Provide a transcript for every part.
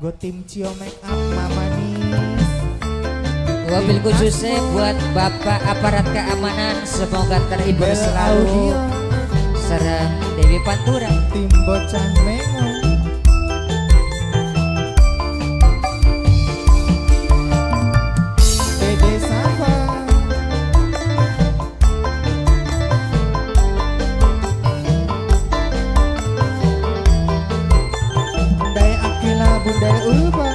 Go tim Cio Make Up Mama Nis. Wabil khususnya buat Bapak aparat keamanan, semoga terhibur selalu. Serang Dewi Pantura, tim Bocah Mengo. Dede Safa. Daya Akila Bunda Ulfa.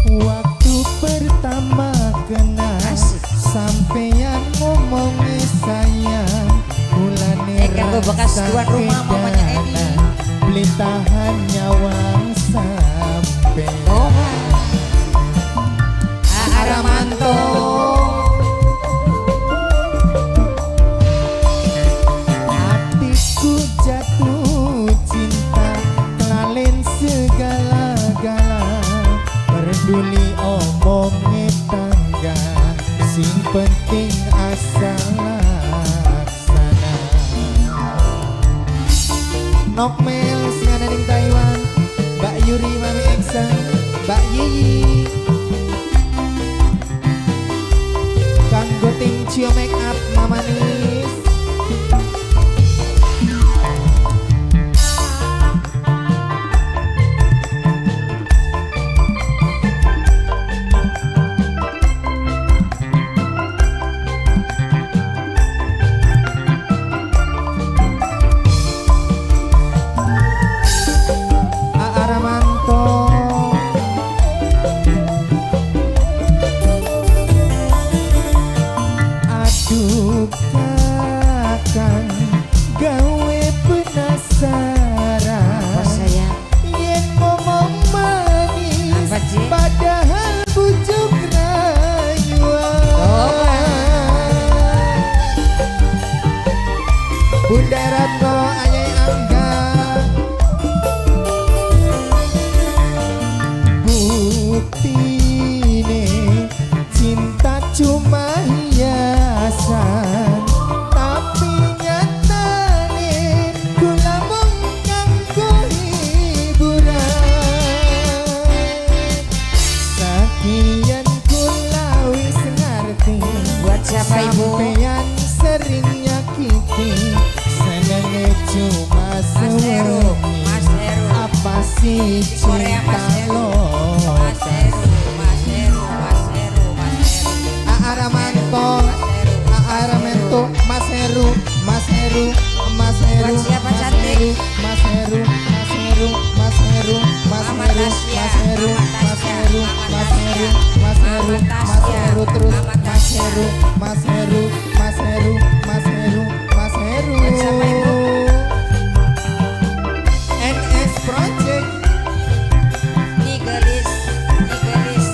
Waktu pertama kenal sampeyan ngomongi sayang mulane kanggo bekas tuan rumah mamanya Edi. Blintahan nyawang sampeyan Aramanto hatiku jatuh cinta kelalen segala-gala peduli omongi tangga sing penting asal laksana. Nokmel sing ada di Taiwan, Mbak Yuri Mami Eksa, Mbak Yiyi kanggo tim Cio Make Up Mama Nis. Gawe penasaran apa sayang? yen ngomong manis Apa, Ci? padahal bujuk rayuan. Bunda Ratno Ayai Angga buktine cinta cuma hiasan tapi nyatane kula mung nganggo hiburan. Sakian kula wis ngerti Buat siapa ibu? sampeyan sering nyakiti senenge cuma Mas Heru, sewengi. Mas Heru. Apa sih Korea, cinta Mas Heru. lo? Mas Heru, Mas Heru, Mas Heru, Mas Heru. Aramanto, Mas Aramanto, Mas Heru, Mas Heru, Mas Heru, Buat siapa Mas cantik? Heru, Mas Heru, Mas Heru, Mas Heru, Mas Mama Heru, Tasya, Mas Heru, Mama Mas Tasya, Heru, Mama Mas Tasya, Heru, Mas Heru, Mama Mas Tasya, Heru terus, Mama Mas Tasya. Heru, Mas Heru, Mas Heru, Mas Heru, Mas Heru. Buat siapa, Ibu? NS Project. Igelis, Igelis,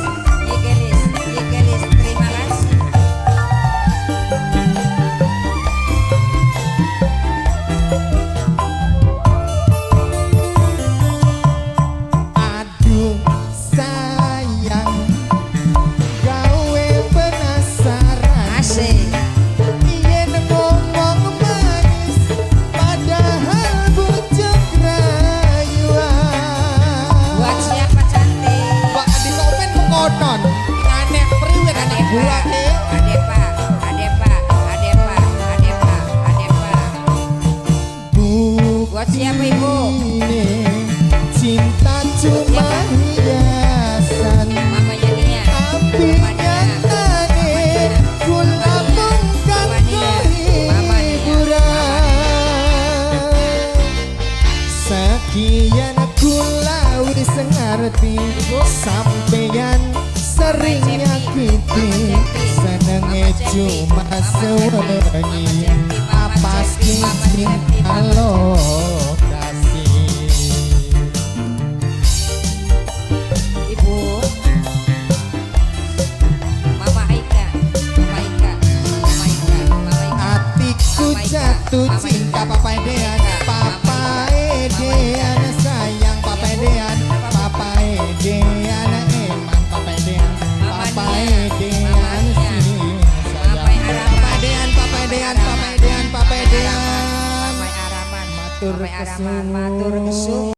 Igelis, Igelis, terima kasih. Aduh sayang gawe penasaran Asik. yen ngomong manis padahal bujuk rayuan. Buat siapa cantik? Pak di komen pekonon aneh priwet anak buah Adepa, Adepa, Adepa, Adepa, Adepa. Buat siapa ibu? Bukti cinta cuma hiasan Mamanya Nia. tapi nyatane kula mung kanggo hiburan. Sekian kula wis ngerti sampeyan sering nyakiti senenge cuma sewengi apa sih cinta lokasi. Ibu. Mama Aika, Mama Aika, Mama Aika, Mama Aika. Hatiku jatuh cinta Papa Edean, Papa Edean sayang Papa Edean, Papa Edean eman Papa Edean, Papa matur Mamai Araman kesuwun. matur kesuwun.